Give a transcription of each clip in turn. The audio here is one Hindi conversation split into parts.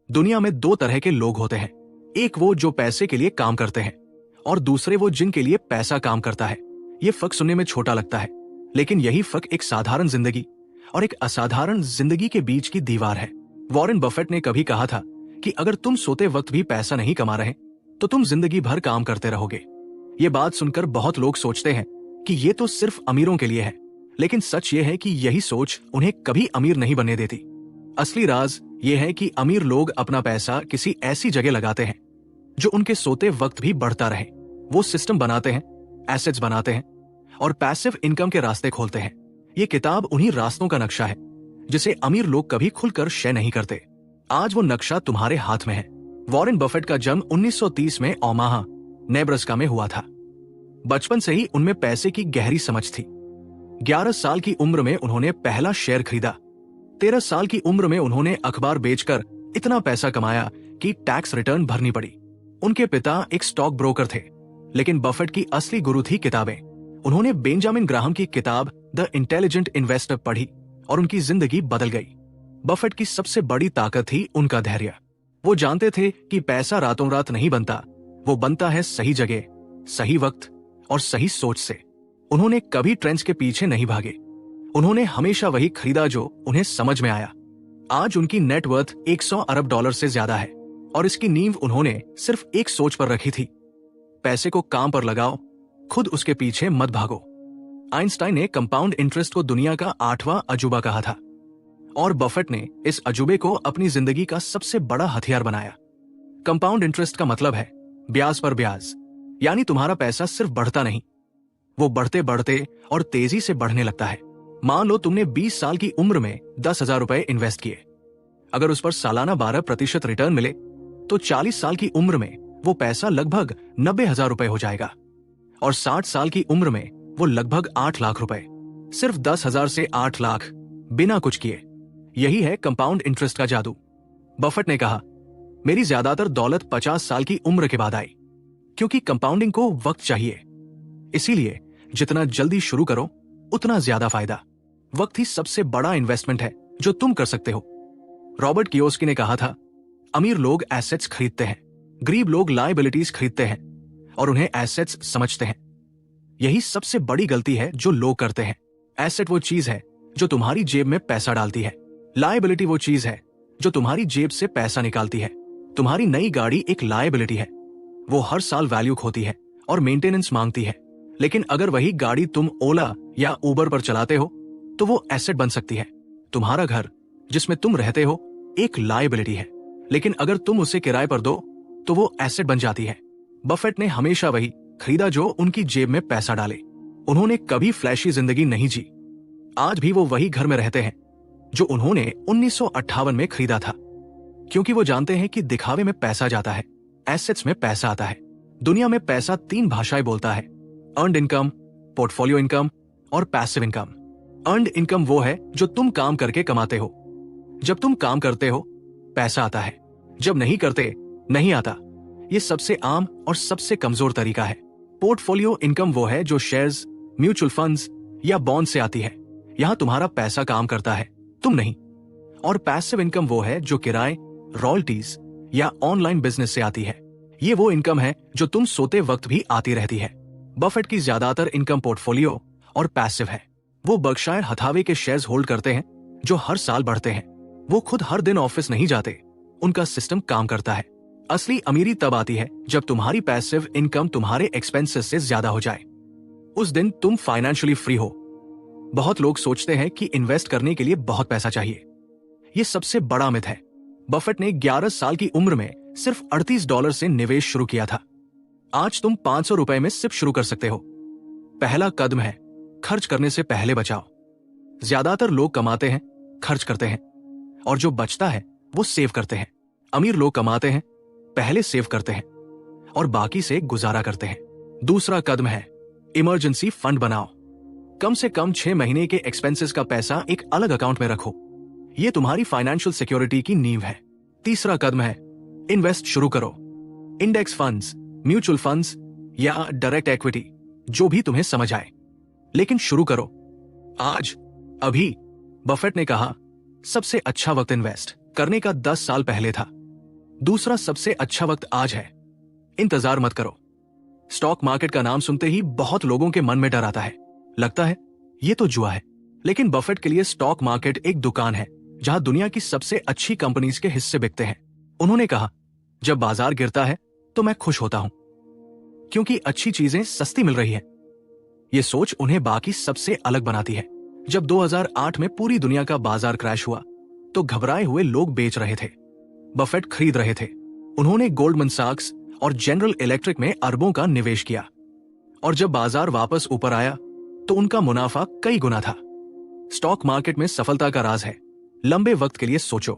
दुनिया में दो तरह के लोग होते हैं, एक वो जो पैसे के लिए काम करते हैं और दूसरे वो जिनके लिए पैसा काम करता है। ये फर्क सुनने में छोटा लगता है, लेकिन यही फर्क एक साधारण जिंदगी और एक असाधारण जिंदगी के बीच की दीवार है। वॉरेन बफेट ने कभी कहा था कि अगर तुम सोते वक्त भी पैसा नहीं कमा रहे तो तुम जिंदगी भर काम करते रहोगे। ये बात सुनकर बहुत लोग सोचते हैं कि ये तो सिर्फ अमीरों के लिए है, लेकिन सच ये है कि यही सोच उन्हें कभी अमीर नहीं बनने देती। असली राज ये है कि अमीर लोग अपना पैसा किसी ऐसी जगह लगाते हैं जो उनके सोते वक्त भी बढ़ता रहे। वो सिस्टम बनाते हैं, एसेट्स बनाते हैं और पैसिव इनकम के रास्ते खोलते हैं। ये किताब उन्हीं रास्तों का नक्शा है जिसे अमीर लोग कभी खुलकर शेयर नहीं करते। आज वो नक्शा तुम्हारे हाथ में है। वॉरेन बफेट का जन्म 1930 में ओमाहा, नेब्रास्का में हुआ था। बचपन से ही उनमें पैसे की गहरी समझ थी। 11 साल की उम्र में उन्होंने पहला शेयर खरीदा। 13 साल की उम्र में उन्होंने अखबार बेचकर इतना पैसा कमाया कि टैक्स रिटर्न भरनी पड़ी। उनके पिता एक स्टॉक ब्रोकर थे, लेकिन बफेट की असली गुरु थी किताबें। उन्होंने बेंजामिन ग्राहम की किताब द इंटेलिजेंट इन्वेस्टर पढ़ी और उनकी जिंदगी बदल गई। बफेट की सबसे बड़ी ताकत थी उनका धैर्य। वो जानते थे कि पैसा रातों रात नहीं बनता, वो बनता है सही जगह, सही वक्त और सही सोच से। उन्होंने कभी ट्रेंड्स के पीछे नहीं भागे। उन्होंने हमेशा वही खरीदा जो उन्हें समझ में आया। आज उनकी नेटवर्थ 100 अरब डॉलर से ज्यादा है और इसकी नींव उन्होंने सिर्फ एक सोच पर रखी थी, पैसे को काम पर लगाओ, खुद उसके पीछे मत भागो। आइंस्टाइन ने कंपाउंड इंटरेस्ट को दुनिया का 8वां अजूबा कहा था और बफेट ने इस अजूबे को अपनी जिंदगी का सबसे बड़ा हथियार बनाया। कंपाउंड इंटरेस्ट का मतलब है ब्याज पर ब्याज, यानी तुम्हारा पैसा सिर्फ बढ़ता नहीं, वो बढ़ते बढ़ते और तेजी से बढ़ने लगता है। मान लो तुमने 20 साल की उम्र में 10,000 रुपए इन्वेस्ट किए। अगर उस पर सालाना 12% रिटर्न मिले तो 40 साल की उम्र में वो पैसा लगभग 90,000 रुपए हो जाएगा और 60 साल की उम्र में वो लगभग 8 लाख रुपए। सिर्फ 10,000 से 8 लाख बिना कुछ किए। यही है कंपाउंड इंटरेस्ट का जादू। बफेट ने कहा, मेरी ज्यादातर दौलत 50 साल की उम्र के बाद आई, क्योंकि कंपाउंडिंग को वक्त चाहिए। इसीलिए जितना जल्दी शुरू करो उतना ज्यादा फायदा। वक्त ही सबसे बड़ा इन्वेस्टमेंट है जो तुम कर सकते हो। रॉबर्ट कियोस्की ने कहा था, अमीर लोग एसेट्स खरीदते हैं, गरीब लोग लायबिलिटीज खरीदते हैं और उन्हें एसेट्स समझते हैं। यही सबसे बड़ी गलती है जो लोग करते हैं। एसेट वो चीज है जो तुम्हारी जेब में पैसा डालती है, लायबिलिटी वो चीज है जो तुम्हारी जेब से पैसा निकालती है। तुम्हारी नई गाड़ी एक लायबिलिटी है, वो हर साल वैल्यू खोती है और मेंटेनेंस मांगती है। लेकिन अगर वही गाड़ी तुम ओला या उबर पर चलाते हो तो वो एसेट बन सकती है। तुम्हारा घर जिसमें तुम रहते हो एक लायबिलिटी है, लेकिन अगर तुम उसे किराए पर दो तो वो एसेट बन जाती है। बफेट ने हमेशा वही खरीदा जो उनकी जेब में पैसा डाले। उन्होंने कभी फ्लैशी जिंदगी नहीं जी। आज भी वो वही घर में रहते हैं जो उन्होंने 1958 में खरीदा था, क्योंकि वो जानते हैं कि दिखावे में पैसा जाता है, एसेट्स में पैसा आता है। दुनिया में पैसा 3 भाषाएं बोलता है, अर्न्ड इनकम, पोर्टफोलियो इनकम और पैसिव इनकम। अर्न्ड इनकम वो है जो तुम काम करके कमाते हो। जब तुम काम करते हो पैसा आता है, जब नहीं करते नहीं आता। ये सबसे आम और सबसे कमजोर तरीका है। पोर्टफोलियो इनकम वो है जो शेयर्स, म्यूचुअल फंड्स या बॉन्ड से आती है। यहां तुम्हारा पैसा काम करता है, तुम नहीं। और पैसिव इनकम वो है जो किराए, रॉयल्टीज या ऑनलाइन बिजनेस से आती है। ये वो इनकम है जो तुम सोते वक्त भी आती रहती है। बफेट की ज्यादातर इनकम पोर्टफोलियो और पैसिव है। वो बर्कशायर हथावे के शेयर्स होल्ड करते हैं जो हर साल बढ़ते हैं। वो खुद हर दिन ऑफिस नहीं जाते, उनका सिस्टम काम करता है। असली अमीरी तब आती है जब तुम्हारी पैसिव इनकम तुम्हारे एक्सपेंसेस से ज्यादा हो जाए। उस दिन तुम फाइनेंशियली फ्री हो। बहुत लोग सोचते हैं कि इन्वेस्ट करने के लिए बहुत पैसा चाहिए। यह सबसे बड़ा मिथ है। बफेट ने 11 साल की उम्र में सिर्फ $38 से निवेश शुरू किया था। आज तुम 500 रुपए में सिर्फ शुरू कर सकते हो। पहला कदम है खर्च करने से पहले बचाओ। ज्यादातर लोग कमाते हैं, खर्च करते हैं और जो बचता है वो सेव करते हैं। अमीर लोग कमाते हैं, पहले सेव करते हैं और बाकी से गुजारा करते हैं। दूसरा कदम है इमरजेंसी फंड बनाओ। कम से कम 6 महीने के एक्सपेंसेस का पैसा एक अलग अकाउंट में रखो। यह तुम्हारी फाइनेंशियल सिक्योरिटी की नींव है। तीसरा कदम है इन्वेस्ट शुरू करो। इंडेक्स फंड्स, म्यूचुअल फंड्स या डायरेक्ट इक्विटी, जो भी तुम्हें समझ आए, लेकिन शुरू करो आज, अभी। बफेट ने कहा, सबसे अच्छा वक्त इन्वेस्ट करने का 10 साल पहले था। दूसरा सबसे अच्छा वक्त आज है। इंतजार मत करो। स्टॉक मार्केट का नाम सुनते ही बहुत लोगों के मन में डर आता है, लगता है ये तो जुआ है। लेकिन बफेट के लिए स्टॉक मार्केट एक दुकान है जहां दुनिया की सबसे अच्छी कंपनीज के हिस्से बिकते हैं। उन्होंने कहा, जब बाजार गिरता है तो मैं खुश होता हूं क्योंकि अच्छी चीजें सस्ती मिल रही है। ये सोच उन्हें बाकी सबसे अलग बनाती है। जब 2008 में पूरी दुनिया का बाजार क्रैश हुआ तो घबराए हुए लोग बेच रहे थे, बफेट खरीद रहे थे। उन्होंने गोल्डमैन सैक्स और जनरल इलेक्ट्रिक में अरबों का निवेश किया और जब बाजार वापस ऊपर आया तो उनका मुनाफा कई गुना था। स्टॉक मार्केट में सफलता का राज है लंबे वक्त के लिए सोचो।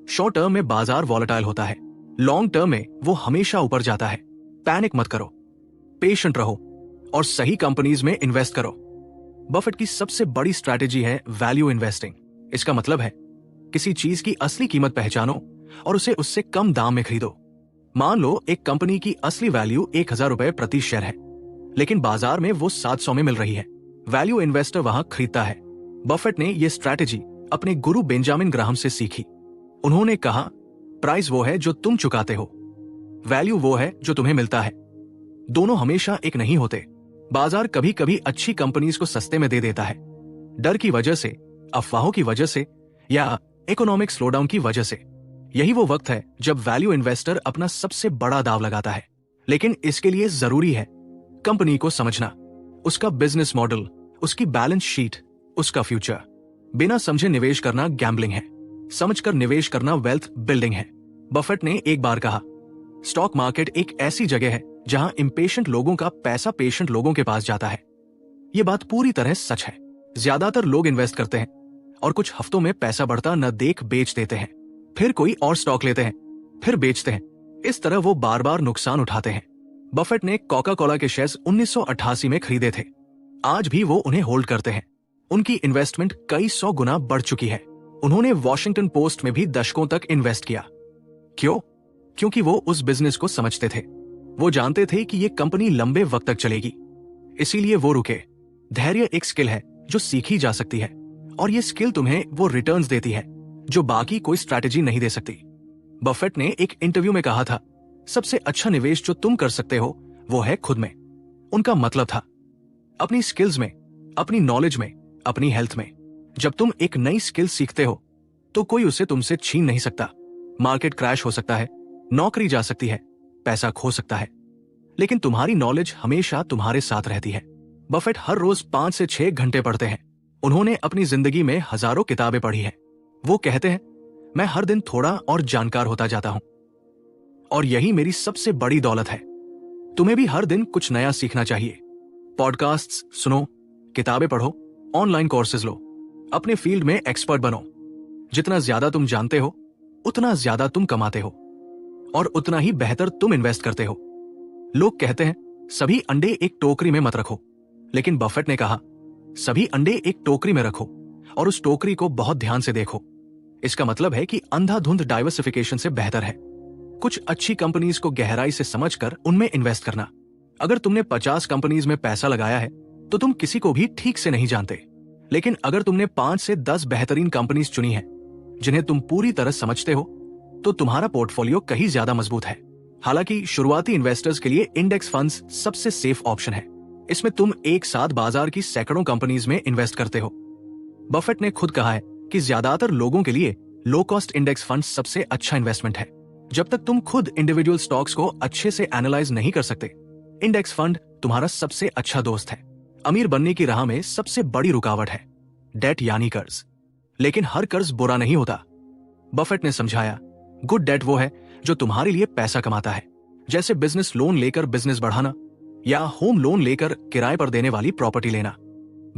शॉर्ट टर्म में बाजार वॉलेटाइल होता है, लॉन्ग टर्म में वो हमेशा ऊपर जाता है। पैनिक मत करो, पेशेंट रहो और सही कंपनीज में इन्वेस्ट करो। बफेट की सबसे बड़ी स्ट्रैटेजी है वैल्यू इन्वेस्टिंग। इसका मतलब है किसी चीज की असली कीमत पहचानो और उसे उससे कम दाम में खरीदो। मान लो एक कंपनी की असली वैल्यू 1000 रुपए प्रति शेयर है, लेकिन बाजार में वो 700 में मिल रही है। वैल्यू इन्वेस्टर वहां खरीदता है। बफेट ने यह स्ट्रैटेजी अपने गुरु बेंजामिन ग्राहम से सीखी। उन्होंने कहा, प्राइस वो है जो तुम चुकाते हो, वैल्यू वो है जो तुम्हें मिलता है। दोनों हमेशा एक नहीं होते। बाजार कभी कभी अच्छी कंपनीज को सस्ते में दे देता है, डर की वजह से, अफवाहों की वजह से या इकोनॉमिक स्लोडाउन की वजह से। यही वो वक्त है जब वैल्यू इन्वेस्टर अपना सबसे बड़ा दाव लगाता है। लेकिन इसके लिए जरूरी है कंपनी को समझना, उसका बिजनेस मॉडल, उसकी बैलेंस शीट, उसका फ्यूचर। बिना समझे निवेश करना गैम्बलिंग है, समझकर निवेश करना वेल्थ बिल्डिंग है। बफेट ने एक बार कहा, स्टॉक मार्केट एक ऐसी जगह है जहां इम्पेशेंट लोगों का पैसा पेशेंट लोगों के पास जाता है। यह बात पूरी तरह सच है। ज्यादातर लोग इन्वेस्ट करते हैं और कुछ हफ्तों में पैसा बढ़ता न देख बेच देते हैं, फिर कोई और स्टॉक लेते हैं, फिर बेचते हैं। इस तरह वो बार बार नुकसान उठाते हैं। बफेट ने कोका कोला के शेयर्स 1988 में खरीदे थे। आज भी वो उन्हें होल्ड करते हैं। उनकी इन्वेस्टमेंट कई 100 गुना बढ़ चुकी है। उन्होंने वॉशिंगटन पोस्ट में भी दशकों तक इन्वेस्ट किया। क्यों? क्योंकि वो उस बिजनेस को समझते थे। वो जानते थे कि ये कंपनी लंबे वक्त तक चलेगी, इसीलिए वो रुके। धैर्य एक स्किल है जो सीखी जा सकती है और ये स्किल तुम्हें वो रिटर्न्स देती है जो बाकी कोई स्ट्रैटेजी नहीं दे सकती। बफेट ने एक इंटरव्यू में कहा था, सबसे अच्छा निवेश जो तुम कर सकते हो वो है खुद में। उनका मतलब था अपनी स्किल्स में, अपनी नॉलेज में, अपनी हेल्थ में। जब तुम एक नई स्किल सीखते हो तो कोई उसे तुमसे छीन नहीं सकता। मार्केट क्रैश हो सकता है, नौकरी जा सकती है, पैसा खो सकता है, लेकिन तुम्हारी नॉलेज हमेशा तुम्हारे साथ रहती है। बफेट हर रोज 5 से 6 घंटे पढ़ते हैं। उन्होंने अपनी जिंदगी में हजारों किताबें पढ़ी हैं। वो कहते हैं, मैं हर दिन थोड़ा और जानकार होता जाता हूं और यही मेरी सबसे बड़ी दौलत है। तुम्हें भी हर दिन कुछ नया सीखना चाहिए। पॉडकास्ट्स सुनो, किताबें पढ़ो, ऑनलाइन कोर्सेज लो, अपने फील्ड में एक्सपर्ट बनो। जितना ज्यादा तुम जानते हो उतना ज्यादा तुम कमाते हो और उतना ही बेहतर तुम इन्वेस्ट करते हो। लोग कहते हैं सभी अंडे एक टोकरी में मत रखो, लेकिन बफेट ने कहा सभी अंडे एक टोकरी में रखो और उस टोकरी को बहुत ध्यान से देखो। इसका मतलब है कि अंधाधुंध डाइवर्सिफिकेशन से बेहतर है कुछ अच्छी कंपनीज को गहराई से समझकर उनमें इन्वेस्ट करना। अगर तुमने 50 कंपनीज में पैसा लगाया है तो तुम किसी को भी ठीक से नहीं जानते, लेकिन अगर तुमने 5 से 10 बेहतरीन कंपनीज चुनी है जिन्हें तुम पूरी तरह समझते हो तो तुम्हारा पोर्टफोलियो कहीं ज्यादा मजबूत है। हालांकि शुरुआती इन्वेस्टर्स के लिए इंडेक्स फंड्स सबसे सेफ ऑप्शन है। इसमें तुम एक साथ बाजार की सैकड़ों कंपनीज में इन्वेस्ट करते हो। बफेट ने खुद कहा है कि ज्यादातर लोगों के लिए लो कॉस्ट इंडेक्स फंड सबसे अच्छा इन्वेस्टमेंट है। जब तक तुम खुद इंडिविजुअल स्टॉक्स को अच्छे से एनालाइज नहीं कर सकते, इंडेक्स फंड तुम्हारा सबसे अच्छा दोस्त है। अमीर बनने की राह में सबसे बड़ी रुकावट है डेट यानी कर्ज, लेकिन हर कर्ज बुरा नहीं होता। बफेट ने समझाया, गुड डेट वो है जो तुम्हारे लिए पैसा कमाता है, जैसे बिजनेस लोन लेकर बिजनेस बढ़ाना या होम लोन लेकर किराए पर देने वाली प्रॉपर्टी लेना।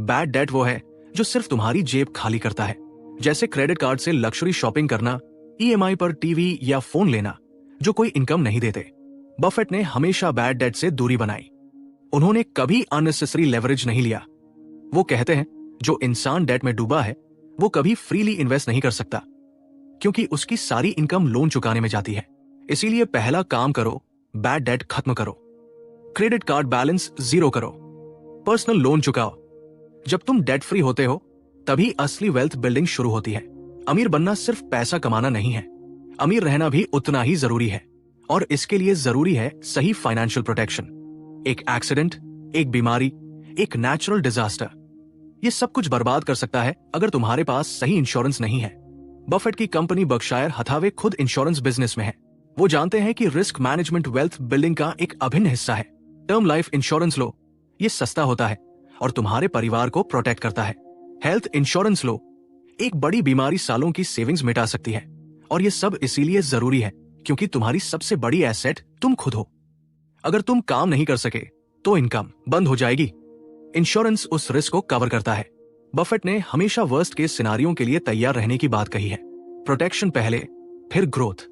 बैड डेट वो है जो सिर्फ तुम्हारी जेब खाली करता है, जैसे क्रेडिट कार्ड से लग्जरी शॉपिंग करना, ईएमआई पर टीवी या फोन लेना जो कोई इनकम नहीं देते। बफेट ने हमेशा बैड डेट से दूरी बनाई। उन्होंने कभी अननेसेसरी लेवरेज नहीं लिया। वो कहते हैं जो इंसान डेट में डूबा है वो कभी फ्रीली इन्वेस्ट नहीं कर सकता, क्योंकि उसकी सारी इनकम लोन चुकाने में जाती है। इसीलिए पहला काम करो, बैड डेट खत्म करो, क्रेडिट कार्ड बैलेंस जीरो करो, पर्सनल लोन चुकाओ। जब तुम डेट फ्री होते हो तभी असली वेल्थ बिल्डिंग शुरू होती है। अमीर बनना सिर्फ पैसा कमाना नहीं है, अमीर रहना भी उतना ही जरूरी है, और इसके लिए जरूरी है सही फाइनेंशियल प्रोटेक्शन। एक एक्सीडेंट, एक बीमारी, एक नेचुरल डिजास्टर, ये सब कुछ बर्बाद कर सकता है अगर तुम्हारे पास सही इंश्योरेंस नहीं है। बफेट की कंपनी बर्कशायर हथावे खुद इंश्योरेंस बिजनेस में है। वो जानते हैं कि रिस्क मैनेजमेंट वेल्थ बिल्डिंग का एक अभिन्न हिस्सा है। टर्म लाइफ इंश्योरेंस लो, ये सस्ता होता है और तुम्हारे परिवार को प्रोटेक्ट करता है। हेल्थ इंश्योरेंस लो, एक बड़ी बीमारी सालों की सेविंग्स मिटा सकती है, और ये सब इसीलिए जरूरी है क्योंकि तुम्हारी सबसे बड़ी एसेट तुम खुद हो। अगर तुम काम नहीं कर सके तो इनकम बंद हो जाएगी। इंश्योरेंस उस रिस्क को कवर करता है। बफेट ने हमेशा वर्स्ट केस सिनारियों के लिए तैयार रहने की बात कही है। प्रोटेक्शन पहले, फिर ग्रोथ।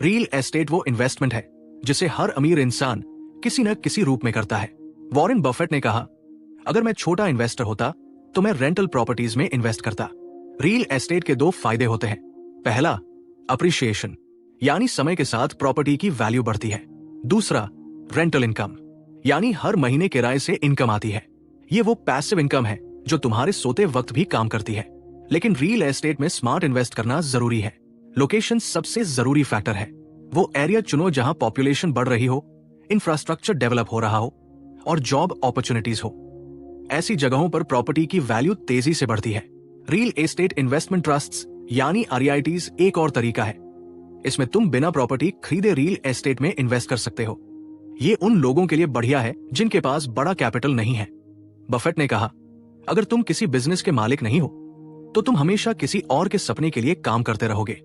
रियल एस्टेट वो इन्वेस्टमेंट है जिसे हर अमीर इंसान किसी न किसी रूप में करता है। वॉरेन बफेट ने कहा, अगर मैं छोटा इन्वेस्टर होता तो मैं रेंटल प्रॉपर्टीज में इन्वेस्ट करता। रियल एस्टेट के 2 फायदे होते हैं। पहला, अप्रिशिएशन, यानी समय के साथ प्रॉपर्टी की वैल्यू बढ़ती है। दूसरा, रेंटल इनकम, यानी हर महीने किराए से इनकम आती है। ये वो पैसिव इनकम है जो तुम्हारे सोते वक्त भी काम करती है। लेकिन रियल एस्टेट में स्मार्ट इन्वेस्ट करना जरूरी है। लोकेशन सबसे जरूरी फैक्टर है। वो एरिया चुनो जहां पॉपुलेशन बढ़ रही हो, इंफ्रास्ट्रक्चर डेवलप हो रहा हो और जॉब अपॉर्चुनिटीज हो। ऐसी जगहों पर प्रॉपर्टी की वैल्यू तेजी से बढ़ती है। रियल एस्टेट इन्वेस्टमेंट ट्रस्ट्स यानी आरईआईटीज एक और तरीका है। इसमें तुम बिना प्रॉपर्टी खरीदे रियल एस्टेट में इन्वेस्ट कर सकते हो। ये उन लोगों के लिए बढ़िया है जिनके पास बड़ा कैपिटल नहीं है। बफेट ने कहा, अगर तुम किसी बिजनेस के मालिक नहीं हो तो तुम हमेशा किसी और के सपने के लिए काम करते रहोगे।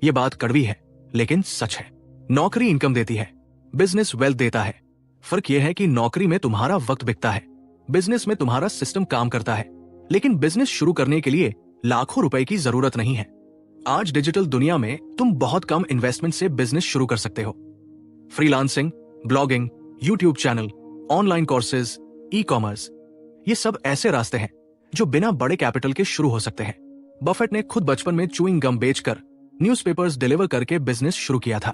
ये बात कड़वी है लेकिन सच है। नौकरी इनकम देती है, बिजनेस वेल्थ देता है। फर्क यह है कि नौकरी में तुम्हारा वक्त बिकता है, बिजनेस में तुम्हारा सिस्टम काम करता है। लेकिन बिजनेस शुरू करने के लिए लाखों रुपए की जरूरत नहीं है। आज डिजिटल दुनिया में तुम बहुत कम इन्वेस्टमेंट से बिजनेस शुरू कर सकते हो। Freelancing, blogging, YouTube channel, online courses, e commerce, ये सब ऐसे रास्ते हैं जो बिना बड़े कैपिटल के शुरू हो सकते हैं। बफेट ने खुद बचपन में च्यूइंग गम बेचकर न्यूज़पेपर्स डिलीवर करके बिजनेस शुरू किया था।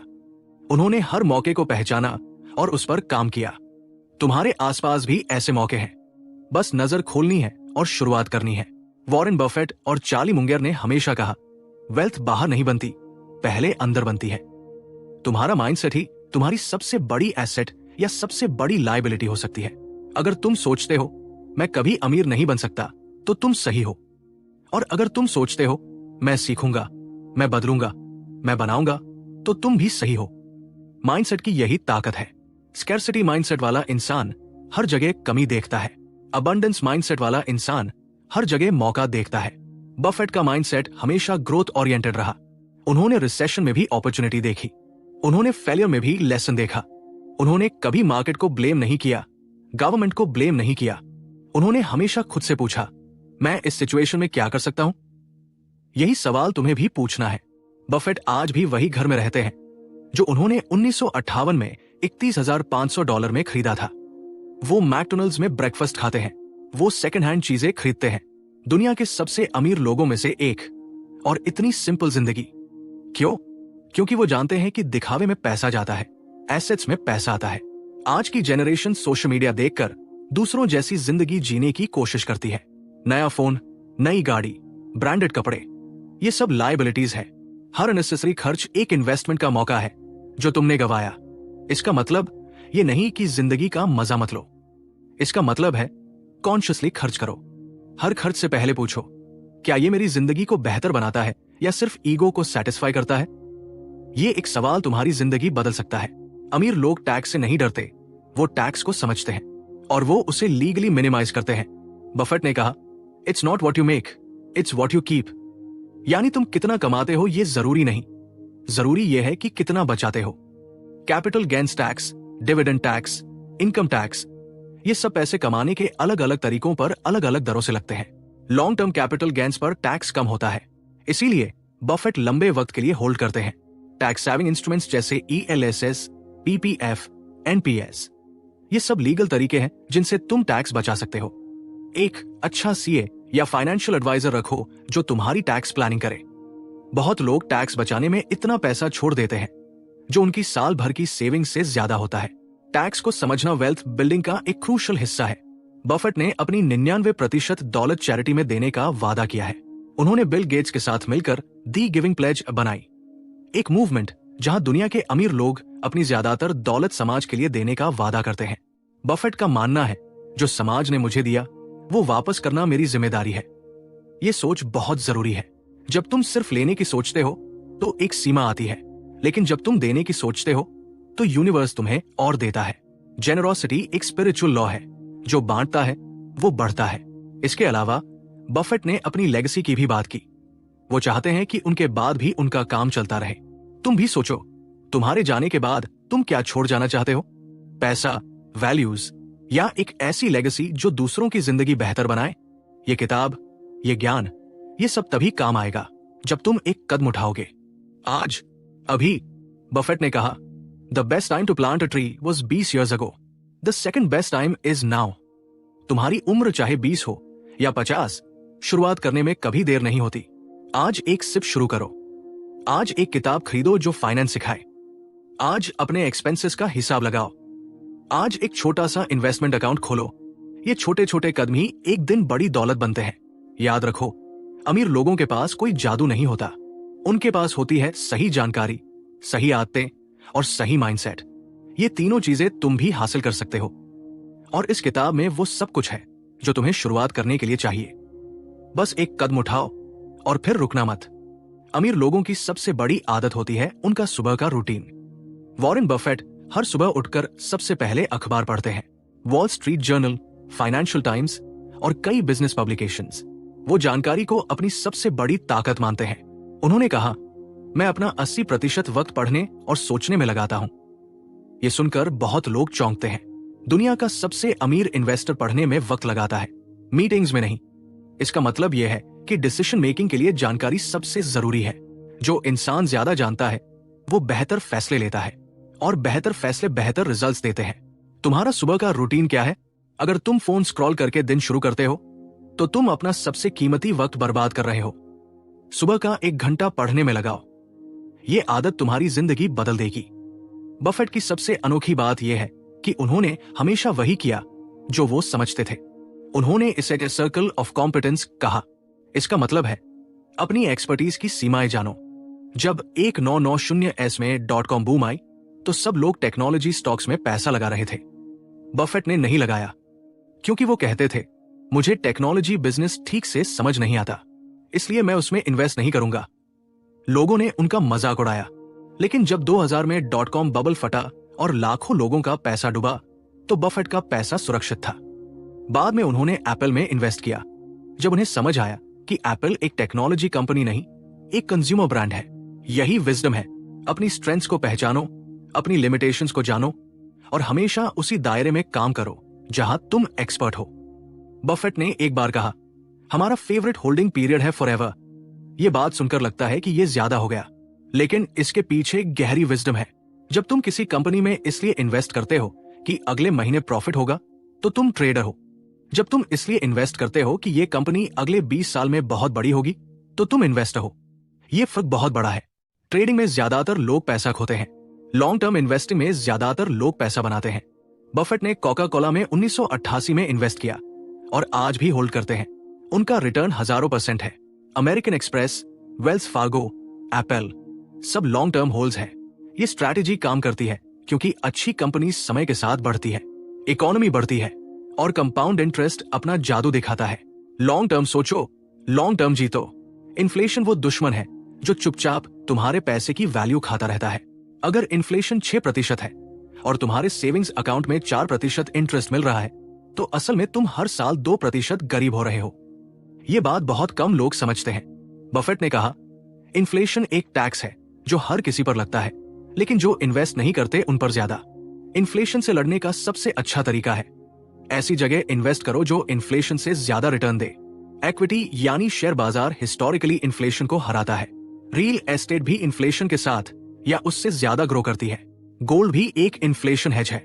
उन्होंने हर मौके को पहचाना और उस पर काम किया। तुम्हारे आसपास भी ऐसे मौके हैं, बस नजर खोलनी है और शुरुआत करनी है। वॉरेन बफेट और चार्ली मुंगर ने हमेशा कहा, वेल्थ बाहर नहीं बनती, पहले अंदर बनती है। तुम्हारा माइंडसेट ही तुम्हारी सबसे बड़ी एसेट या सबसे बड़ी लायबिलिटी हो सकती है। अगर तुम सोचते हो मैं कभी अमीर नहीं बन सकता तो तुम सही हो, और अगर तुम सोचते हो मैं सीखूंगा, मैं बदलूंगा, मैं बनाऊंगा, तो तुम भी सही हो। माइंडसेट की यही ताकत है। स्कैर्सिटी माइंडसेट वाला इंसान हर जगह कमी देखता है, अबंडेंस माइंडसेट वाला इंसान हर जगह मौका देखता है। बफेट का माइंडसेट हमेशा ग्रोथ ओरिएंटेड रहा। उन्होंने रिसेशन में भी अपॉर्चुनिटी देखी, उन्होंने फेलियर में भी लेसन देखा। उन्होंने कभी मार्केट को ब्लेम नहीं किया, गवर्नमेंट को ब्लेम नहीं किया। उन्होंने हमेशा खुद से पूछा, मैं इस सिचुएशन में क्या कर सकता हूं? यही सवाल तुम्हें भी पूछना है। बफेट आज भी वही घर में रहते हैं जो उन्होंने 1958 में $31,500 में खरीदा था। वो मैकडोनल्ड्स में ब्रेकफास्ट खाते हैं, वो सेकंड हैंड चीजें खरीदते हैं। दुनिया के सबसे अमीर लोगों में से एक, और इतनी सिंपल जिंदगी। क्यों? क्योंकि वो जानते हैं कि दिखावे में पैसा जाता है, एसेट्स में पैसा आता है। आज की जेनरेशन सोशल मीडिया देखकर दूसरों जैसी जिंदगी जीने की कोशिश करती है। नया फोन, नई गाड़ी, ब्रांडेड कपड़े, ये सब लायबिलिटीज है। हर अननेसेसरी खर्च एक इन्वेस्टमेंट का मौका है जो तुमने गवाया। इसका मतलब ये नहीं कि जिंदगी का मजा मत लो। इसका मतलब है कॉन्शियसली खर्च करो। हर खर्च से पहले पूछो, क्या ये मेरी जिंदगी को बेहतर बनाता है या सिर्फ ईगो को सेटिस्फाई करता है? ये एक सवाल तुम्हारी जिंदगी बदल सकता है। अमीर लोग टैक्स से नहीं डरते, वो टैक्स को समझते हैं और वो उसे लीगली मिनिमाइज करते हैं। बफेट ने कहा, it's not what you make, it's what you keep. यानी तुम कितना कमाते हो ये जरूरी नहीं, जरूरी यह है कि कितना बचाते हो। Capital gains tax, dividend tax, income tax, ये सब पैसे कमाने के अलग अलग तरीकों पर अलग अलग दरों से लगते हैं। लॉन्ग टर्म कैपिटल गेन्स पर टैक्स कम होता है, इसीलिए बफेट लंबे वक्त के लिए होल्ड करते हैं। टैक्स सेविंग इंस्ट्रूमेंट्स जैसे ELSS, PPF, NPS, ये सब लीगल तरीके हैं जिनसे तुम टैक्स बचा सकते हो। एक अच्छा CA या फाइनेंशियल एडवाइजर रखो जो तुम्हारी टैक्स प्लानिंग करे। बहुत लोग टैक्स बचाने में इतना पैसा छोड़ देते हैं जो उनकी साल भर की सेविंग्स से ज्यादा होता है। टैक्स को समझना वेल्थ बिल्डिंग का एक क्रूशियल हिस्सा है। बफेट ने अपनी 99% दौलत चैरिटी में देने का वादा किया है। उन्होंने बिल गेट्स के साथ मिलकर दी गिविंग प्लेज बनाई। एक मूवमेंट जहां दुनिया के अमीर लोग अपनी ज्यादातर दौलत समाज के लिए देने का वादा करते हैं। बफेट का मानना है, जो समाज ने मुझे दिया वो वापस करना मेरी जिम्मेदारी है। ये सोच बहुत जरूरी है। जब तुम सिर्फ लेने की सोचते हो तो एक सीमा आती है, लेकिन जब तुम देने की सोचते हो तो यूनिवर्स तुम्हें और देता है। जेनरोसिटी एक स्पिरिचुअल लॉ है, जो बांटता है वो बढ़ता है। इसके अलावा बफेट ने अपनी लेगेसी की भी बात की। वो चाहते हैं कि उनके बाद भी उनका काम चलता रहे। तुम भी सोचो, तुम्हारे जाने के बाद तुम क्या छोड़ जाना चाहते हो? पैसा, वैल्यूज या एक ऐसी लेगेसी जो दूसरों की जिंदगी बेहतर बनाए? ये किताब, ये ज्ञान, ये सब तभी काम आएगा जब तुम एक कदम उठाओगे। आज, अभी। बफेट ने कहा, the best time to plant a tree was 20 years ago. The second best time is now. तुम्हारी उम्र चाहे 20 हो या 50, शुरुआत करने में कभी देर नहीं होती। आज एक सिप शुरू करो। आज एक किताब खरीदो जो फाइनेंस सिखाए। आज अपने एक्सपेंसेस का हिसाब लगाओ। आज एक छोटा सा इन्वेस्टमेंट अकाउंट खोलो। ये छोटे छोटे कदम ही एक दिन बड़ी दौलत बनते हैं। याद रखो, अमीर लोगों के पास कोई जादू नहीं होता। उनके पास होती है सही जानकारी, सही आदतें और सही माइंडसेट। ये तीनों चीजें तुम भी हासिल कर सकते हो। और इस किताब में वो सब कुछ है जो तुम्हें शुरुआत करने के लिए चाहिए। बस एक कदम उठाओ और फिर रुकना मत। अमीर लोगों की सबसे बड़ी आदत होती है उनका सुबह का रूटीन। वॉरेन बफेट हर सुबह उठकर सबसे पहले अखबार पढ़ते हैं। Wall street journal, financial times और कई बिजनेस पब्लिकेशंस। वो जानकारी को अपनी सबसे बड़ी ताकत मानते हैं। उन्होंने कहा, मैं अपना 80% वक्त पढ़ने और सोचने में लगाता हूं। ये सुनकर बहुत लोग चौंकते हैं। दुनिया का सबसे अमीर इन्वेस्टर पढ़ने में वक्त लगाता है, मीटिंग्स में नहीं। इसका मतलब यह है कि डिसीजन मेकिंग के लिए जानकारी सबसे जरूरी है। जो इंसान ज्यादा जानता है वो बेहतर फैसले लेता है, और बेहतर फैसले बेहतर रिजल्ट्स देते हैं। तुम्हारा सुबह का रूटीन क्या है? अगर तुम फोन स्क्रॉल करके दिन शुरू करते हो तो तुम अपना सबसे कीमती वक्त बर्बाद कर रहे हो। सुबह का 1 घंटा पढ़ने में लगाओ। ये आदत तुम्हारी जिंदगी बदल देगी। बफेट की सबसे अनोखी बात यह है कि उन्होंने हमेशा वही किया जो वो समझते थे। उन्होंने इसे सर्कल ऑफ कॉम्पिटेंस कहा। इसका मतलब है अपनी एक्सपर्टीज की सीमाएं जानो। जब 1990 में .com बूम आई तो सब लोग टेक्नोलॉजी स्टॉक्स में पैसा लगा रहे थे। बफेट ने नहीं लगाया, क्योंकि वो कहते थे, मुझे टेक्नोलॉजी बिजनेस ठीक से समझ नहीं आता, इसलिए मैं उसमें इन्वेस्ट नहीं करूंगा। लोगों ने उनका मजाक उड़ाया, लेकिन जब 2000 में .com बबल फटा और लाखों लोगों का पैसा डूबा तो बफेट का पैसा सुरक्षित था। बाद में उन्होंने एप्पल में इन्वेस्ट किया, जब उन्हें समझ आया कि एप्पल एक टेक्नोलॉजी कंपनी नहीं, एक कंज्यूमर ब्रांड है। यही विजडम है। अपनी स्ट्रेंथ्स को पहचानो, अपनी लिमिटेशंस को जानो और हमेशा उसी दायरे में काम करो जहां तुम एक्सपर्ट हो। बफेट ने एक बार कहा, हमारा फेवरेट होल्डिंग पीरियड है फॉरएवर। यह बात सुनकर लगता है कि यह ज्यादा हो गया, लेकिन इसके पीछे गहरी विजडम है। जब तुम किसी कंपनी में इसलिए इन्वेस्ट करते हो कि अगले महीने प्रॉफिट होगा तो तुम ट्रेडर हो। जब तुम इसलिए इन्वेस्ट करते हो कि यह कंपनी अगले 20 साल में बहुत बड़ी होगी तो तुम इन्वेस्टर हो। यह फर्क बहुत बड़ा है। ट्रेडिंग में ज्यादातर लोग पैसा खोते हैं, लॉन्ग टर्म इन्वेस्टिंग में ज्यादातर लोग पैसा बनाते हैं। बफेट ने कोका कोला में 1988 में इन्वेस्ट किया और आज भी होल्ड करते हैं। उनका रिटर्न हजारों % है। American express, Wells Fargo, Apple सब लॉन्ग टर्म होल्ड्स हैं। ये स्ट्रैटेजी काम करती है क्योंकि अच्छी कंपनी समय के साथ बढ़ती है, इकोनॉमी बढ़ती है और कंपाउंड इंटरेस्ट अपना जादू दिखाता है। लॉन्ग टर्म सोचो, लॉन्ग टर्म जीतो। इन्फ्लेशन वो दुश्मन है जो चुपचाप तुम्हारे पैसे की वैल्यू खाता रहता है। अगर इन्फ्लेशन 6% है और तुम्हारे सेविंग्स अकाउंट में 4% इंटरेस्ट मिल रहा है तो असल में तुम हर साल 2% गरीब हो रहे हो। ये बात बहुत कम लोग समझते हैं। बफेट ने कहा, इन्फ्लेशन एक टैक्स है जो हर किसी पर लगता है, लेकिन जो इन्वेस्ट नहीं करते उन पर ज्यादा। इन्फ्लेशन से लड़ने का सबसे अच्छा तरीका है ऐसी जगह इन्वेस्ट करो जो इन्फ्लेशन से ज्यादा रिटर्न दे। इक्विटी यानी शेयर बाजार हिस्टोरिकली इन्फ्लेशन को हराता है। रियल एस्टेट भी इन्फ्लेशन के साथ या उससे ज्यादा ग्रो करती है। गोल्ड भी एक इन्फ्लेशन हेज है।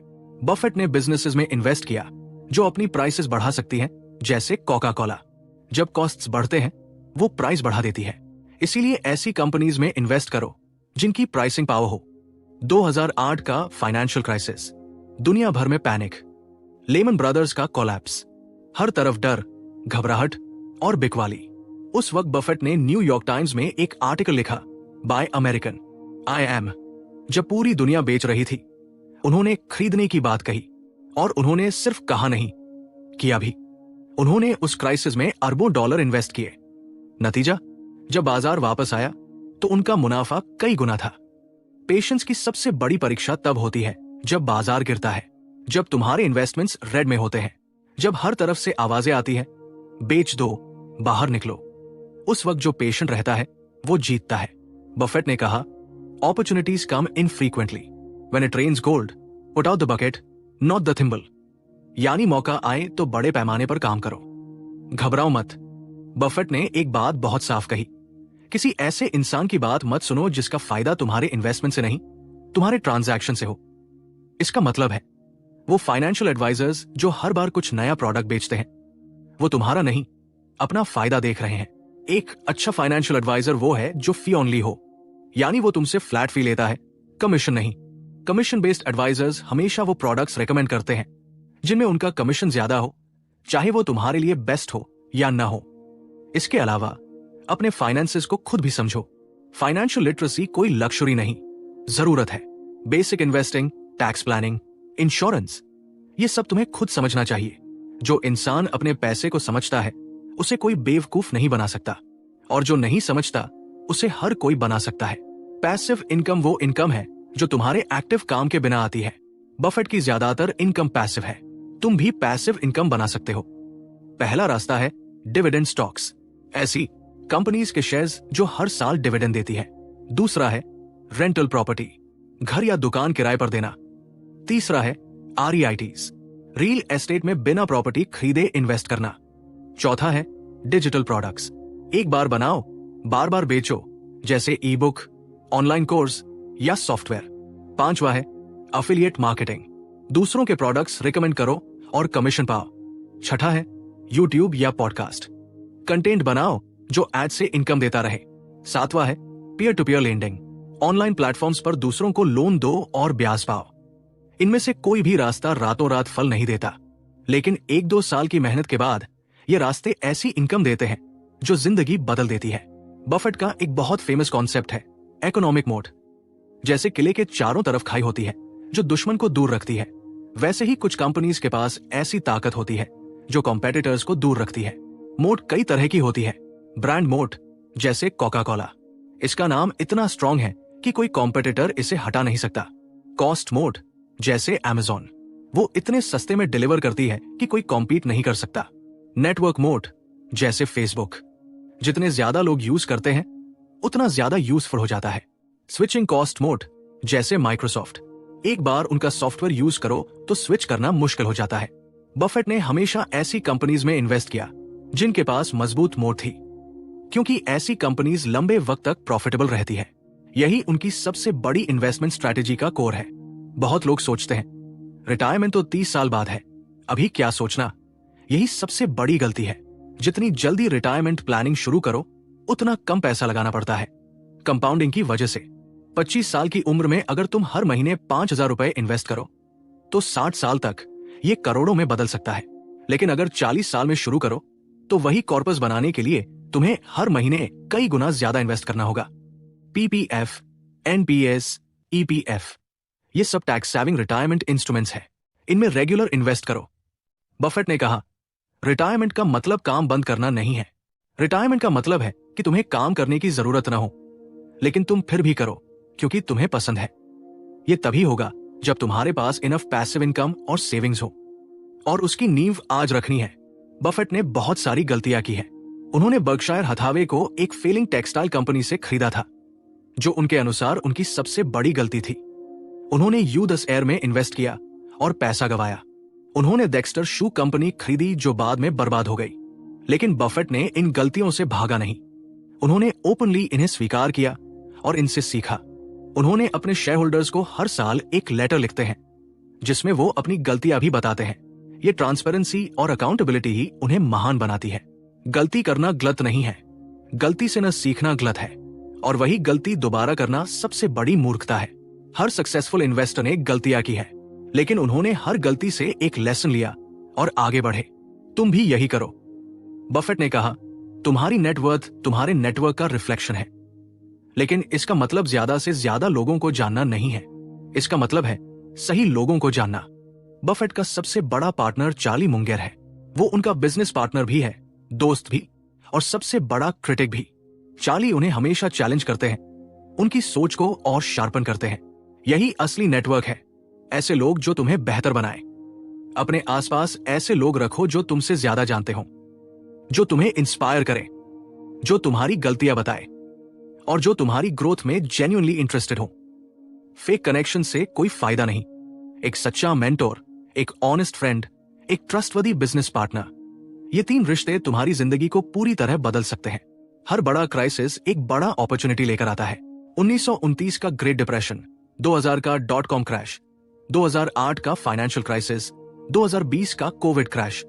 बफेट ने बिजनेसेस में इन्वेस्ट किया जो अपनी प्राइसेस बढ़ा सकती हैं, जैसे कोका कोला। जब कॉस्ट्स बढ़ते हैं वो प्राइस बढ़ा देती है। इसीलिए ऐसी कंपनीज में इन्वेस्ट करो जिनकी प्राइसिंग पावर हो। 2008 का फाइनेंशियल क्राइसिस, दुनिया भर में पैनिक, लेमन ब्रदर्स का कोलैप्स, हर तरफ डर, घबराहट और बिकवाली। उस वक्त बफेट ने न्यूयॉर्क टाइम्स में एक आर्टिकल लिखा, बाय अमेरिकन, आई एम। जब पूरी दुनिया बेच रही थी, उन्होंने खरीदने की बात कही, और उन्होंने सिर्फ कहा नहीं, किया भी। उन्होंने उस क्राइसिस में अरबों डॉलर इन्वेस्ट किए। नतीजा, जब बाजार वापस आया तो उनका मुनाफा कई गुना था। पेशेंस की सबसे बड़ी परीक्षा तब होती है जब बाजार गिरता है, जब तुम्हारे इन्वेस्टमेंट्स रेड में होते हैं, जब हर तरफ से आवाजें आती हैं, बेच दो, बाहर निकलो। उस वक्त जो पेशेंट रहता है वो जीतता है। बफेट ने कहा, opportunities come infrequently, when it rains gold put out the bucket not the thimble. यानी मौका आए तो बड़े पैमाने पर काम करो, घबराओ मत। बफेट ने एक बात बहुत साफ कही, किसी ऐसे इंसान की बात मत सुनो जिसका फायदा तुम्हारे इन्वेस्टमेंट से नहीं, तुम्हारे ट्रांजैक्शन से हो। इसका मतलब है, वो फाइनेंशियल एडवाइजर्स जो हर बार कुछ नया प्रोडक्ट बेचते हैं, वो तुम्हारा नहीं, अपना फायदा देख रहे हैं। एक अच्छा फाइनेंशियल एडवाइजर वो है जो फी ओनली हो, यानी वो तुमसे फ्लैट फी लेता है, कमीशन नहीं। कमीशन बेस्ड एडवाइजर्स हमेशा वो प्रोडक्ट्स रेकमेंड करते हैं जिनमें उनका कमीशन ज्यादा हो, चाहे वो तुम्हारे लिए बेस्ट हो या ना हो। इसके अलावा अपने फाइनेंसेस को खुद भी समझो। फाइनेंशियल लिटरेसी कोई लक्ष्योरी नहीं, जरूरत है। Basic investing, tax planning, insurance, ये सब तुम्हें खुद समझना चाहिए। जो इंसान अपने पैसे को समझता है उसे कोई बेवकूफ नहीं बना सकता, और जो नहीं समझता उसे हर कोई बना सकता है। पैसिव इनकम वो इनकम है जो तुम्हारे एक्टिव काम के बिना आती है। बफेट की ज्यादातर इनकम पैसिव है, तुम भी पैसिव इनकम बना सकते हो। पहला रास्ता है डिविडेंड स्टॉक्स, ऐसी कंपनीज के शेयर्स जो हर साल डिविडेंड देती है। दूसरा है रेंटल प्रॉपर्टी, घर या दुकान किराए पर देना। तीसरा है REITs, रियल एस्टेट में बिना प्रॉपर्टी खरीदे इन्वेस्ट करना। चौथा है डिजिटल प्रोडक्ट्स, एक बार बनाओ बार बार बेचो, जैसे ई बुक, ऑनलाइन कोर्स या सॉफ्टवेयर। पांचवा है एफिलिएट मार्केटिंग, दूसरों के प्रोडक्ट्स रिकमेंड करो और कमीशन पाओ। छठा है यूट्यूब या पॉडकास्ट, कंटेंट बनाओ जो एड से इनकम देता रहे। सातवां है peer to peer lending, online platforms पर दूसरों को लोन दो और ब्याज पाओ। इनमें से कोई भी रास्ता रातों रात फल नहीं देता, लेकिन 1-2 साल की मेहनत के बाद ये रास्ते ऐसी इनकम देते हैं जो जिंदगी बदल देती है। बफेट का एक बहुत फेमस कॉन्सेप्ट है इकोनॉमिक मोड। जैसे किले के चारों तरफ खाई होती है जो दुश्मन को दूर रखती है, वैसे ही कुछ कंपनीज के पास ऐसी ताकत होती है जो कॉम्पिटिटर्स को दूर रखती है। मोड कई तरह की होती है। ब्रांड मोड, जैसे कोका कोला, इसका नाम इतना स्ट्रॉन्ग है कि कोई कॉम्पिटिटर इसे हटा नहीं सकता। कॉस्ट मोड, जैसे Amazon, वो इतने सस्ते में डिलीवर करती है कि कोई कॉम्पीट नहीं कर सकता। नेटवर्क मोड, जैसे फेसबुक, जितने ज्यादा लोग यूज करते हैं उतना ज्यादा यूजफुल हो जाता है। स्विचिंग कॉस्ट मोड, जैसे माइक्रोसॉफ्ट, एक बार उनका सॉफ्टवेयर यूज करो तो स्विच करना मुश्किल हो जाता है। बफेट ने हमेशा ऐसी कंपनीज में इन्वेस्ट किया जिनके पास मजबूत मोड थी, क्योंकि ऐसी कंपनीज लंबे वक्त तक प्रॉफिटेबल रहती है। यही उनकी सबसे बड़ी इन्वेस्टमेंट स्ट्रैटेजी का कोर है। बहुत लोग सोचते हैं रिटायरमेंट तो 30 साल बाद है, अभी क्या सोचना। यही सबसे बड़ी गलती है। जितनी जल्दी रिटायरमेंट प्लानिंग शुरू करो उतना कम पैसा लगाना पड़ता है। कंपाउंडिंग की वजह से 25 साल की उम्र में अगर तुम हर महीने 5,000 रुपए इन्वेस्ट करो तो 60 साल तक ये करोड़ों में बदल सकता है। लेकिन अगर 40 साल में शुरू करो तो वही कॉर्पस बनाने के लिए तुम्हें हर महीने कई गुना ज्यादा इन्वेस्ट करना होगा। PPF, NPS, EPF, ये सब टैक्स सेविंग रिटायरमेंट इंस्ट्रूमेंट्स हैं। इनमें रेगुलर इन्वेस्ट करो। बफेट ने कहा, रिटायरमेंट का मतलब काम बंद करना नहीं है। रिटायरमेंट का मतलब है कि तुम्हें काम करने की जरूरत ना हो, लेकिन तुम फिर भी करो क्योंकि तुम्हें पसंद है। ये तभी होगा जब तुम्हारे पास इनफ पैसिव इनकम और सेविंग्स हो, और उसकी नींव आज रखनी है। बफेट ने बहुत सारी गलतियां की हैं। उन्होंने बर्कशायर हथावे को एक फेलिंग टेक्सटाइल कंपनी से खरीदा था, जो उनके अनुसार उनकी सबसे बड़ी गलती थी। उन्होंने U10 एयर में इन्वेस्ट किया और पैसा गवाया। उन्होंने डेक्स्टर शू कंपनी खरीदी जो बाद में बर्बाद हो गई। लेकिन बफेट ने इन गलतियों से भागा नहीं। उन्होंने ओपनली इन्हें स्वीकार किया और इनसे सीखा। उन्होंने अपने शेयर होल्डर्स को हर साल एक लेटर लिखते हैं जिसमें वो अपनी गलतियां भी बताते हैं। ये ट्रांसपेरेंसी और अकाउंटेबिलिटी ही उन्हें महान बनाती है। गलती करना गलत नहीं है, गलती से न सीखना गलत है, और वही गलती दोबारा करना सबसे बड़ी मूर्खता है। हर सक्सेसफुल इन्वेस्टर ने गलतियां की है, लेकिन उन्होंने हर गलती से एक लेसन लिया और आगे बढ़े। तुम भी यही करो। बफेट ने कहा, तुम्हारी नेटवर्थ तुम्हारे नेटवर्क का रिफ्लेक्शन है। लेकिन इसका मतलब ज्यादा से ज्यादा लोगों को जानना नहीं है। इसका मतलब है सही लोगों को जानना। बफेट का सबसे बड़ा पार्टनर चार्ली मुंगर है। वो उनका बिजनेस पार्टनर भी है, दोस्त भी, और सबसे बड़ा क्रिटिक भी। चार्ली उन्हें हमेशा चैलेंज करते हैं, उनकी सोच को और शार्पन करते हैं। यही असली नेटवर्क है, ऐसे लोग जो तुम्हें बेहतर बनाए। अपने आसपास ऐसे लोग रखो जो तुमसे ज्यादा जानते हो, जो तुम्हें इंस्पायर करें, जो तुम्हारी गलतियां बताए और जो तुम्हारी ग्रोथ में जेन्युइनली इंटरेस्टेड हो। फेक कनेक्शन से कोई फायदा नहीं। एक सच्चा मेंटोर, एक ऑनेस्ट फ्रेंड, एक ट्रस्टवर्दी बिजनेस पार्टनर, ये 3 रिश्ते तुम्हारी जिंदगी को पूरी तरह बदल सकते हैं। हर बड़ा क्राइसिस एक बड़ा अपॉर्चुनिटी लेकर आता है। 1929 का ग्रेट डिप्रेशन, 2000 का .com क्रैश, 2008 का फाइनेंशियल क्राइसिस, 2020 का कोविड क्रैश।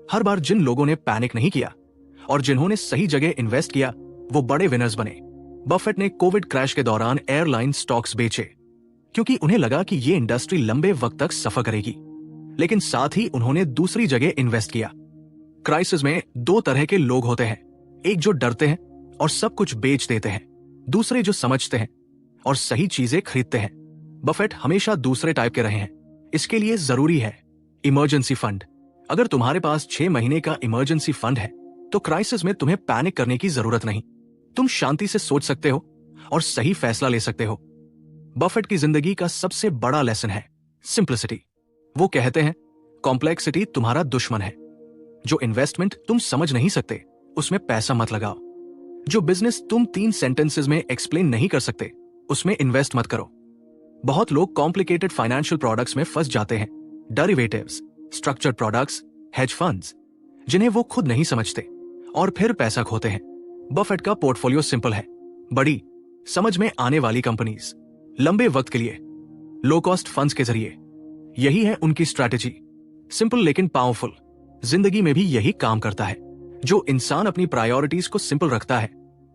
हर बार जिन लोगों ने पैनिक नहीं किया और जिन्होंने सही जगह इन्वेस्ट किया, वो बड़े विनर्स बने। बफेट ने कोविड क्रैश के दौरान एयरलाइन स्टॉक्स बेचे क्योंकि उन्हें लगा कि ये इंडस्ट्री लंबे वक्त तक सफर करेगी, लेकिन साथ ही उन्होंने दूसरी जगह इन्वेस्ट किया। क्राइसिस में 2 तरह के लोग होते हैं, एक जो डरते हैं और सब कुछ बेच देते हैं, दूसरे जो समझते हैं और सही चीजें खरीदते हैं। बफेट हमेशा दूसरे टाइप के रहे हैं। इसके लिए जरूरी है इमरजेंसी फंड। अगर तुम्हारे पास 6 महीने का इमरजेंसी फंड है तो क्राइसिस में तुम्हें पैनिक करने की जरूरत नहीं। तुम शांति से सोच सकते हो और सही फैसला ले सकते हो। बफेट की जिंदगी का सबसे बड़ा लेसन है सिंप्लिसिटी। वो कहते हैं कॉम्प्लेक्सिटी तुम्हारा दुश्मन है। जो इन्वेस्टमेंट तुम समझ नहीं सकते उसमें पैसा मत लगाओ। जो बिजनेस तुम 3 सेंटेंसेस में एक्सप्लेन नहीं कर सकते उसमें इन्वेस्ट मत करो। बहुत लोग कॉम्प्लिकेटेड फाइनेंशियल प्रोडक्ट्स में फंस जाते हैं, derivatives, structured products, hedge funds, जिन्हें वो खुद नहीं समझते और फिर पैसा खोते हैं। बफेट का पोर्टफोलियो सिंपल है, बड़ी समझ में आने वाली कंपनीज, लंबे वक्त के लिए, लो कॉस्ट फंड्स के जरिए। यही है उनकी स्ट्रैटेजी, सिंपल लेकिन पावरफुल। जिंदगी में भी यही काम करता है। जो इंसान अपनी प्रायोरिटीज को सिंपल रखता है,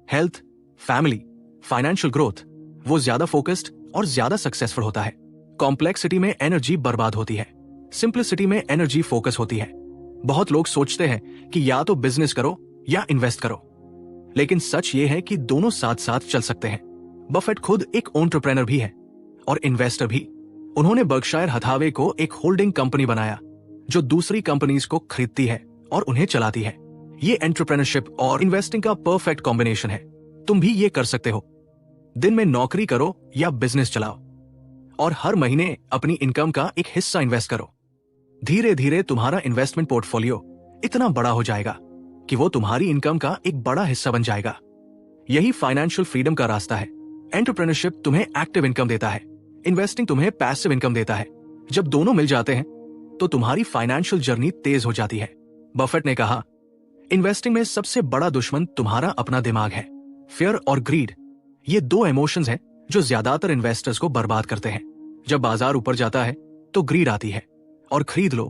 हेल्थ, फैमिली, फाइनेंशियल ग्रोथ, वो ज्यादा फोकस्ड और ज्यादा सक्सेसफुल होता है। कॉम्प्लेक्सिटी में एनर्जी बर्बाद होती है, सिंप्लिसिटी में एनर्जी फोकस होती है। बहुत लोग सोचते हैं कि या तो बिजनेस करो या इन्वेस्ट करो, लेकिन सच ये है कि दोनों साथ साथ चल सकते हैं। बफेट खुद एक एंटरप्रेन्योर भी है और इन्वेस्टर भी। उन्होंने बर्कशायर हथावे को एक होल्डिंग कंपनी बनाया जो दूसरी कंपनीज को खरीदती है और उन्हें चलाती है। ये एंटरप्रेन्योरशिप और इन्वेस्टिंग का परफेक्ट कॉम्बिनेशन है। तुम भी ये कर सकते हो। दिन में नौकरी करो या बिजनेस चलाओ और हर महीने अपनी इनकम का एक हिस्सा इन्वेस्ट करो। धीरे धीरे तुम्हारा इन्वेस्टमेंट पोर्टफोलियो इतना बड़ा हो जाएगा कि वो तुम्हारी इनकम का एक बड़ा हिस्सा बन जाएगा। यही फाइनेंशियल फ्रीडम का रास्ता है। एंटरप्रेन्योरशिप तुम्हें एक्टिव इनकम देता है, इन्वेस्टिंग तुम्हें पैसिव इनकम देता है। जब दोनों मिल जाते हैं तो तुम्हारी फाइनेंशियल जर्नी तेज हो जाती है। बफेट ने कहा, इन्वेस्टिंग में सबसे बड़ा दुश्मन तुम्हारा अपना दिमाग है। फियर और ग्रीड, ये 2 इमोशंस हैं जो ज्यादातर इन्वेस्टर्स को बर्बाद करते हैं। जब बाजार ऊपर जाता है तो ग्रीड आती है और खरीद लो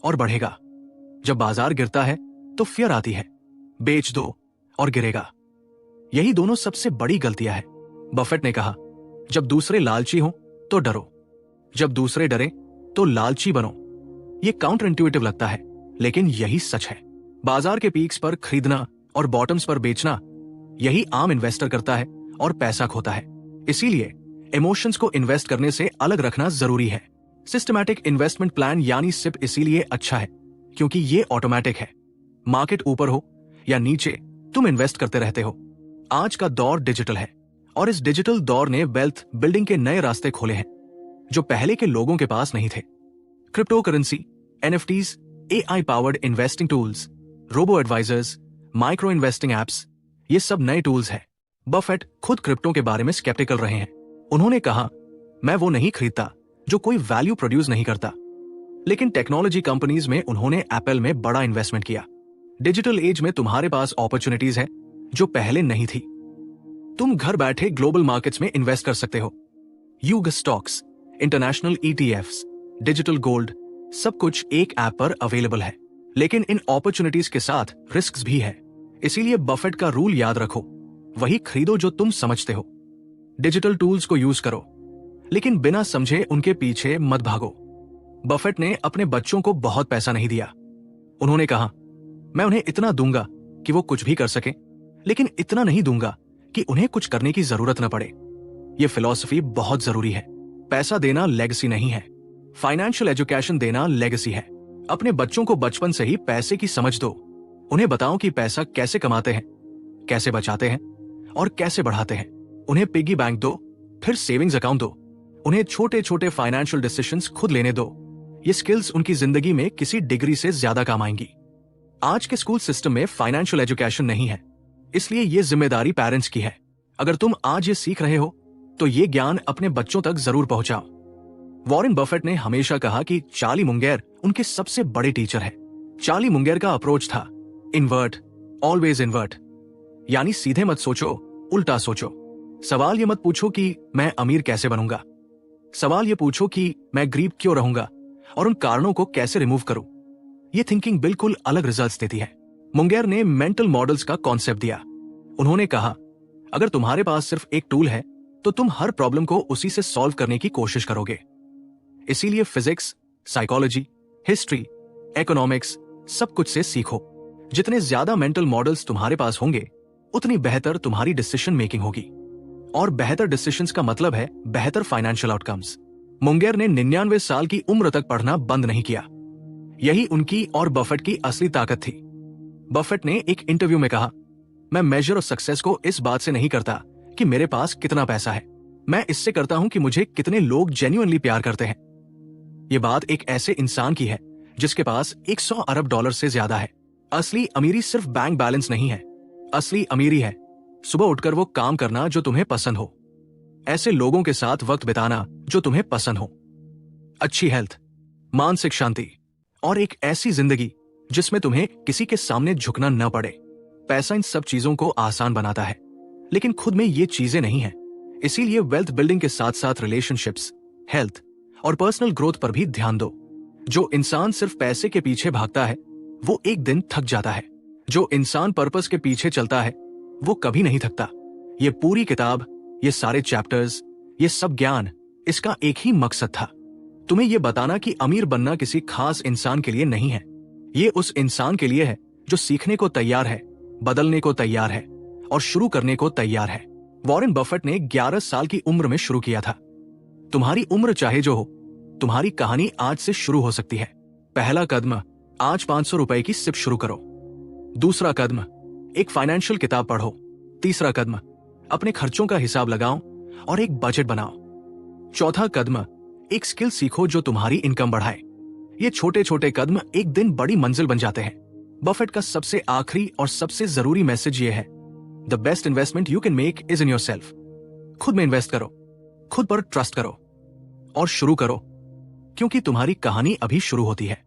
और बढ़ेगा। जब बाजार गिरता है तो फियर आती है, बेच दो और गिरेगा। यही दोनों सबसे बड़ी गलतियां हैं। बफेट ने कहा, जब दूसरे लालची हो तो डरो, जब दूसरे डरे तो लालची बनो। ये काउंटर इंट्यूटिव लगता है, लेकिन यही सच है। बाजार के पीक्स पर खरीदना और बॉटम्स पर बेचना, यही आम इन्वेस्टर करता है और पैसा खोता है। इसीलिए इमोशंस को इन्वेस्ट करने से अलग रखना जरूरी है। सिस्टमैटिक इन्वेस्टमेंट प्लान यानी सिप इसीलिए अच्छा है क्योंकि ये ऑटोमेटिक है। मार्केट ऊपर हो या नीचे, तुम इन्वेस्ट करते रहते हो। आज का दौर डिजिटल है और इस डिजिटल दौर ने वेल्थ बिल्डिंग के नए रास्ते खोले हैं जो पहले के लोगों के पास नहीं थे। Crypto currency, NFTs, AI powered investing tools, robo advisors, micro investing apps, ये सब नए टूल्स हैं। बफेट खुद क्रिप्टो के बारे में स्केप्टिकल रहे हैं। उन्होंने कहा, मैं वो नहीं खरीदता जो कोई वैल्यू प्रोड्यूस नहीं करता। लेकिन टेक्नोलॉजी कंपनीज में उन्होंने एप्पल में बड़ा इन्वेस्टमेंट किया। डिजिटल एज में तुम्हारे पास अपॉर्चुनिटीज है जो पहले नहीं थी। तुम घर बैठे ग्लोबल मार्केट्स में इन्वेस्ट कर सकते हो। यूग stocks, international ETFs, digital gold, सब कुछ एक ऐप पर अवेलेबल है। लेकिन इन अपॉर्चुनिटीज के साथ रिस्क्स भी है। इसीलिए बफेट का रूल याद रखो, वही खरीदो जो तुम समझते हो। डिजिटल टूल्स को यूज करो, लेकिन बिना समझे उनके पीछे मत भागो। बफेट ने अपने बच्चों को बहुत पैसा नहीं दिया। उन्होंने कहा, मैं उन्हें इतना दूंगा कि वो कुछ भी कर सके, लेकिन इतना नहीं दूंगा कि उन्हें कुछ करने की जरूरत न पड़े। ये फिलॉसफी बहुत जरूरी है। पैसा देना लेगेसी नहीं है, फाइनेंशियल एजुकेशन देना लेगेसी है। अपने बच्चों को बचपन से ही पैसे की समझ दो। उन्हें बताओ कि पैसा कैसे कमाते हैं, कैसे बचाते हैं और कैसे बढ़ाते हैं। उन्हें पिगी बैंक दो, फिर सेविंग्स अकाउंट दो। उन्हें छोटे छोटे फाइनेंशियल डिसीजंस खुद लेने दो। ये स्किल्स उनकी जिंदगी में किसी डिग्री से ज्यादा काम आएंगी। आज के स्कूल सिस्टम में फाइनेंशियल एजुकेशन नहीं है, इसलिए ये जिम्मेदारी पेरेंट्स की है। अगर तुम आज ये सीख रहे हो तो ये ज्ञान अपने बच्चों तक जरूर पहुंचाओ। वॉरेन बफेट ने हमेशा कहा कि चार्ली मुंगेर उनके सबसे बड़े टीचर हैं। चार्ली मुंगेर का अप्रोच था इन्वर्ट, ऑलवेज इन्वर्ट, यानी सीधे मत सोचो, उल्टा सोचो। सवाल ये मत पूछो कि मैं अमीर कैसे बनूंगा, सवाल ये पूछो कि मैं गरीब क्यों रहूंगा और उन कारणों को कैसे रिमूव करूं। ये थिंकिंग बिल्कुल अलग रिजल्ट्स देती है। मुंगेर ने मेंटल मॉडल्स का कॉन्सेप्ट दिया। उन्होंने कहा, अगर तुम्हारे पास सिर्फ एक टूल है तो तुम हर प्रॉब्लम को उसी से सॉल्व करने की कोशिश करोगे। इसीलिए फिजिक्स, साइकोलॉजी, हिस्ट्री, इकोनॉमिक्स सब कुछ से सीखो। जितने ज्यादा मेंटल मॉडल्स तुम्हारे पास होंगे उतनी बेहतर तुम्हारी डिसीजन मेकिंग होगी, और बेहतर डिसीजंस का मतलब है बेहतर फाइनेंशियल आउटकम्स। मुंगेर ने 99 साल की उम्र तक पढ़ना बंद नहीं किया। यही उनकी और बफेट की असली ताकत थी। बफेट ने एक इंटरव्यू में कहा, मैं मेजर ऑफ सक्सेस को इस बात से नहीं करता कि मेरे पास कितना पैसा है, मैं इससे करता हूं कि मुझे कितने लोग जेन्युइनली प्यार करते हैं। ये बात एक ऐसे इंसान की है जिसके पास 100 अरब डॉलर से ज्यादा है। असली अमीरी सिर्फ बैंक बैलेंस नहीं है, असली अमीरी है सुबह उठकर वो काम करना जो तुम्हें पसंद हो, ऐसे लोगों के साथ वक्त बिताना जो तुम्हें पसंद हो, अच्छी हेल्थ, मानसिक शांति और एक ऐसी जिंदगी जिसमें तुम्हें किसी के सामने झुकना न पड़े। पैसा इन सब चीजों को आसान बनाता है, लेकिन खुद में ये चीजें नहीं है। इसीलिए वेल्थ बिल्डिंग के साथ साथ रिलेशनशिप्स, हेल्थ और पर्सनल ग्रोथ पर भी ध्यान दो। जो इंसान सिर्फ पैसे के पीछे भागता है वो एक दिन थक जाता है। जो इंसान पर्पस के पीछे चलता है वो कभी नहीं थकता। ये पूरी किताब, ये सारे चैप्टर्स, ये सब ज्ञान, इसका एक ही मकसद था, तुम्हें ये बताना कि अमीर बनना किसी खास इंसान के लिए नहीं है। ये उस इंसान के लिए है जो सीखने को तैयार है, बदलने को तैयार है और शुरू करने को तैयार है। वॉरेन बफेट ने 11 साल की उम्र में शुरू किया था। तुम्हारी उम्र चाहे जो हो, तुम्हारी कहानी आज से शुरू हो सकती है। पहला कदम, आज 500 रुपए की सिप शुरू करो। दूसरा कदम, एक फाइनेंशियल किताब पढ़ो। तीसरा कदम, अपने खर्चों का हिसाब लगाओ और एक बजट बनाओ। चौथा कदम, एक स्किल सीखो जो तुम्हारी इनकम बढ़ाए। ये छोटे छोटे कदम एक दिन बड़ी मंजिल बन जाते हैं। बफेट का सबसे आखिरी और सबसे जरूरी मैसेज ये है, the best investment you can make is in your self. खुद में इन्वेस्ट करो, खुद पर ट्रस्ट करो और शुरू करो, क्योंकि तुम्हारी कहानी अभी शुरू होती है।